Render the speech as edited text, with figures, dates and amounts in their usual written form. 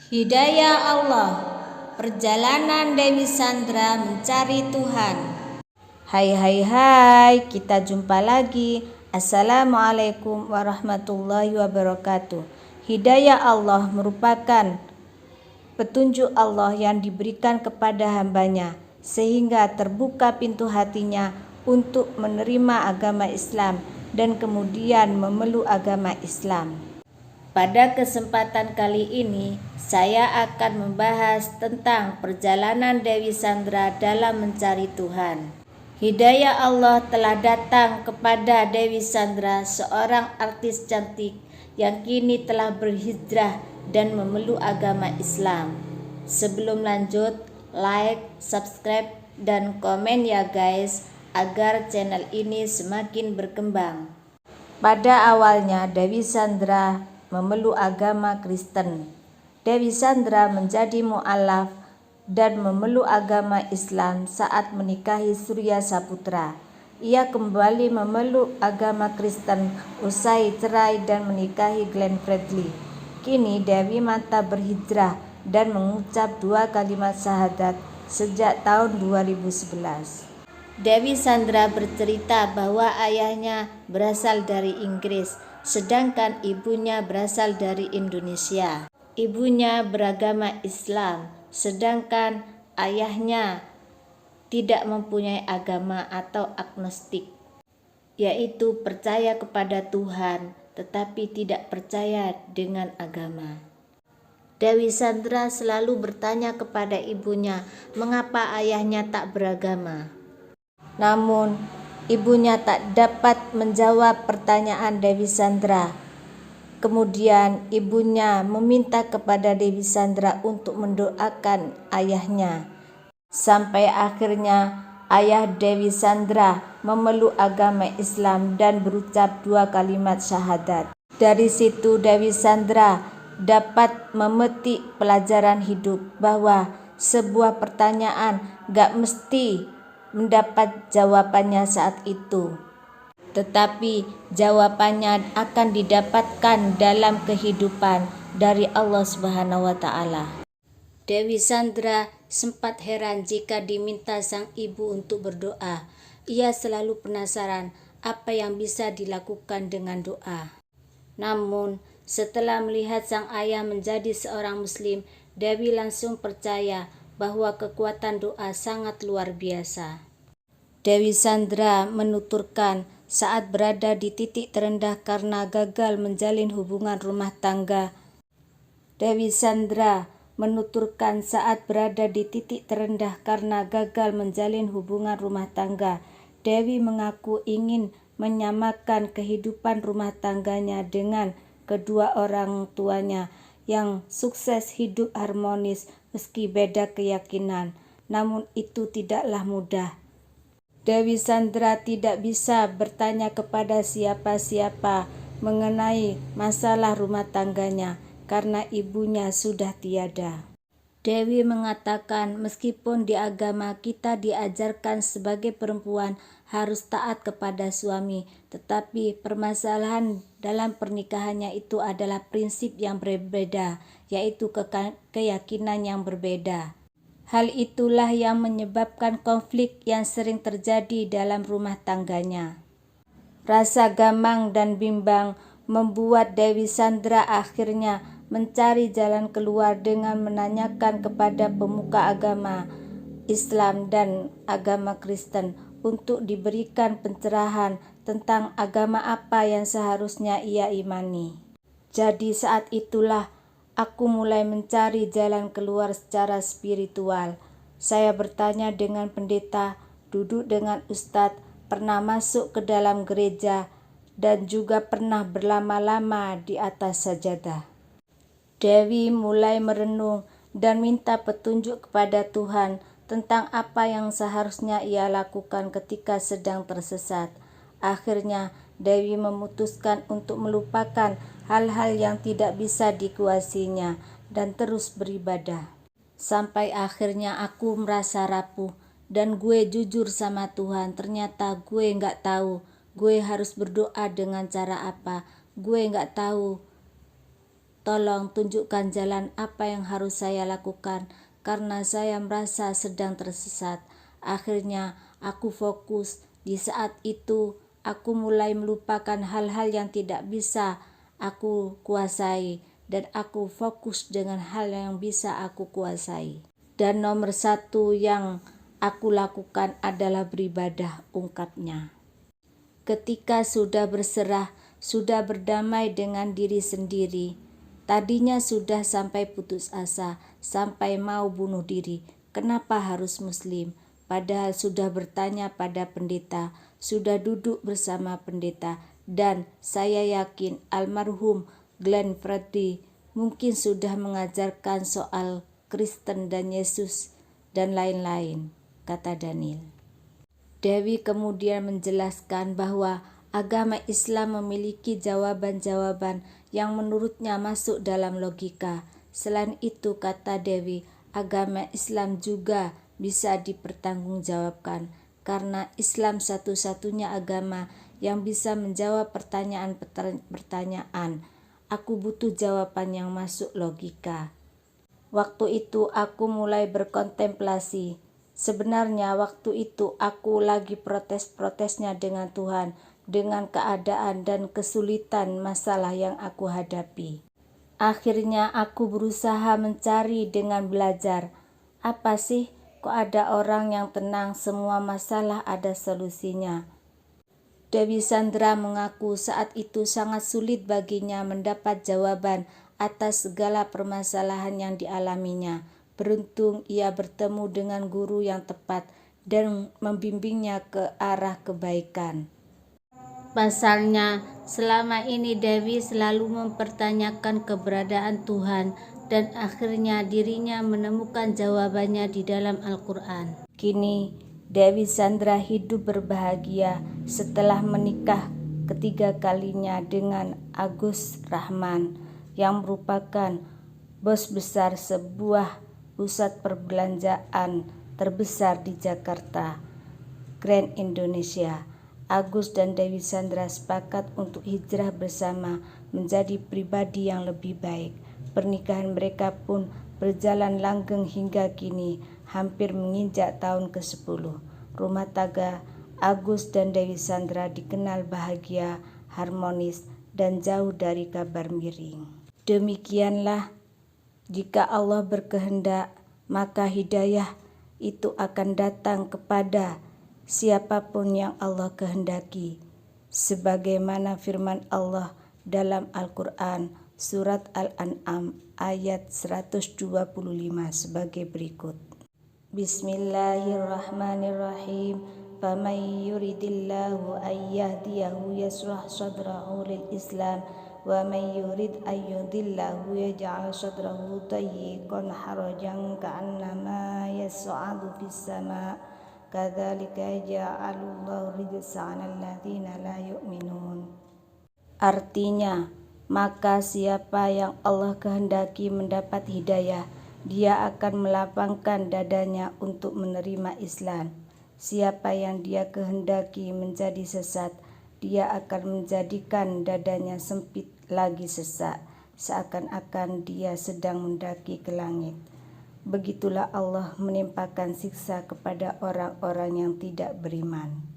Hidayah Allah, perjalanan Dewi Sandra mencari Tuhan. Hai, kita jumpa lagi. Assalamualaikum warahmatullahi wabarakatuh. Hidayah Allah merupakan petunjuk Allah yang diberikan kepada hambanya, sehingga terbuka pintu hatinya untuk menerima agama Islam dan kemudian memeluk agama Islam. Pada kesempatan kali ini, saya akan membahas tentang perjalanan Dewi Sandra dalam mencari Tuhan. Hidayah Allah telah datang kepada Dewi Sandra, seorang artis cantik yang kini telah berhijrah dan memeluk agama Islam. Sebelum lanjut, like, subscribe, dan komen ya guys, agar channel ini semakin berkembang. Pada awalnya Dewi Sandra memeluk agama Kristen. Dewi Sandra menjadi mu'alaf dan memeluk agama Islam saat menikahi Surya Saputra. Ia kembali memeluk agama Kristen usai cerai dan menikahi Glenn Fredly. Kini Dewi mantap berhijrah dan mengucap 2 kalimat syahadat sejak tahun 2011. Dewi Sandra bercerita bahwa ayahnya berasal dari Inggris, sedangkan ibunya berasal dari Indonesia. Ibunya beragama Islam, sedangkan ayahnya tidak mempunyai agama atau agnostik, yaitu percaya kepada Tuhan tetapi tidak percaya dengan agama. Dewi Sandra selalu bertanya kepada ibunya mengapa ayahnya tak beragama. Namun, ibunya tak dapat menjawab pertanyaan Dewi Sandra. Kemudian, ibunya meminta kepada Dewi Sandra untuk mendoakan ayahnya. Sampai akhirnya, ayah Dewi Sandra memeluk agama Islam dan berucap 2 kalimat syahadat. Dari situ, Dewi Sandra dapat memetik pelajaran hidup bahwa sebuah pertanyaan gak mesti mendapat jawabannya saat itu, tetapi jawabannya akan didapatkan dalam kehidupan dari Allah Subhanahu wa Ta'ala. Dewi Sandra sempat heran jika diminta sang ibu untuk berdoa. Ia selalu penasaran apa yang bisa dilakukan dengan doa. Namun, setelah melihat sang ayah menjadi seorang Muslim, Dewi langsung percaya bahwa kekuatan doa sangat luar biasa. Dewi Sandra menuturkan saat berada di titik terendah karena gagal menjalin hubungan rumah tangga. Dewi Sandra menuturkan saat berada di titik terendah karena gagal menjalin hubungan rumah tangga. Dewi mengaku ingin menyamakan kehidupan rumah tangganya dengan kedua orang tuanya yang sukses hidup harmonis meski beda keyakinan. Namun itu tidaklah mudah. Dewi Sandra tidak bisa bertanya kepada siapa-siapa mengenai masalah rumah tangganya karena ibunya sudah tiada. Dewi mengatakan meskipun di agama kita diajarkan sebagai perempuan harus taat kepada suami, tetapi permasalahan dalam pernikahannya itu adalah prinsip yang berbeda, yaitu keyakinan yang berbeda. Hal itulah yang menyebabkan konflik yang sering terjadi dalam rumah tangganya. Rasa gamang dan bimbang membuat Dewi Sandra akhirnya mencari jalan keluar dengan menanyakan kepada pemuka agama Islam dan agama Kristen untuk diberikan pencerahan tentang agama apa yang seharusnya ia imani. Jadi saat itulah aku mulai mencari jalan keluar secara spiritual. Saya bertanya dengan pendeta, duduk dengan ustadz, pernah masuk ke dalam gereja, dan juga pernah berlama-lama di atas sajadah. Dewi mulai merenung dan minta petunjuk kepada Tuhan tentang apa yang seharusnya ia lakukan ketika sedang tersesat. Akhirnya, Dewi memutuskan untuk melupakan hal-hal yang tidak bisa dikuasinya dan terus beribadah. Sampai akhirnya aku merasa rapuh dan gue jujur sama Tuhan, ternyata gue gak tahu gue harus berdoa dengan cara apa. Gue gak tahu tolong tunjukkan jalan apa yang harus saya lakukan karena saya merasa sedang tersesat. Akhirnya aku fokus. Di saat itu aku mulai melupakan hal-hal yang tidak bisa aku kuasai dan aku fokus dengan hal yang bisa aku kuasai. Dan nomor satu yang aku lakukan adalah beribadah, ungkapnya. Ketika sudah berserah, sudah berdamai dengan diri sendiri, tadinya sudah sampai putus asa, sampai mau bunuh diri. Kenapa harus Muslim? Padahal sudah bertanya pada pendeta, sudah duduk bersama pendeta, dan saya yakin almarhum Glenn Fredly mungkin sudah mengajarkan soal Kristen dan Yesus dan lain-lain, kata Daniel. Dewi kemudian menjelaskan bahwa agama Islam memiliki jawaban-jawaban yang menurutnya masuk dalam logika. Selain itu, kata Dewi, agama Islam juga bisa dipertanggungjawabkan karena Islam satu-satunya agama yang bisa menjawab pertanyaan-pertanyaan. Aku butuh jawaban yang masuk logika. Waktu itu aku mulai berkontemplasi. Sebenarnya waktu itu aku lagi protes-protesnya dengan Tuhan, dengan keadaan dan kesulitan masalah yang aku hadapi. Akhirnya aku berusaha mencari dengan belajar. Apa sih, kok ada orang yang tenang, semua masalah ada solusinya? Dewi Sandra mengaku saat itu sangat sulit baginya mendapat jawaban atas segala permasalahan yang dialaminya. Beruntung ia bertemu dengan guru yang tepat dan membimbingnya ke arah kebaikan. Pasalnya, selama ini Dewi selalu mempertanyakan keberadaan Tuhan dan akhirnya dirinya menemukan jawabannya di dalam Al-Quran. Kini, Dewi Sandra hidup berbahagia setelah menikah ketiga kalinya dengan Agus Rahman yang merupakan bos besar sebuah pusat perbelanjaan terbesar di Jakarta, Grand Indonesia. Agus dan Dewi Sandra sepakat untuk hijrah bersama menjadi pribadi yang lebih baik. Pernikahan mereka pun berjalan langgeng hingga kini, hampir menginjak tahun ke-10. Rumah tangga Agus dan Dewi Sandra dikenal bahagia, harmonis, dan jauh dari kabar miring. Demikianlah, jika Allah berkehendak, maka hidayah itu akan datang kepada siapapun yang Allah kehendaki. Sebagaimana firman Allah dalam Al-Quran, Surat Al-An'am ayat 125 sebagai berikut. Bismillahirrahmanirrahim. Faman yuridillahu ayyahdiyahu yashrah sadrahu lil Islam wa man yurid ayyudillahu yaj'al sadrahu dayyiqan harajan ka'annama yas'adu fis sama' kadzalika ja'alullahu rijsa 'alal ladzina la yu'minun. Artinya, maka siapa yang Allah kehendaki mendapat hidayah, dia akan melapangkan dadanya untuk menerima Islam. Siapa yang dia kehendaki menjadi sesat, dia akan menjadikan dadanya sempit lagi sesak, seakan-akan dia sedang mendaki ke langit. Begitulah Allah menimpakan siksa kepada orang-orang yang tidak beriman.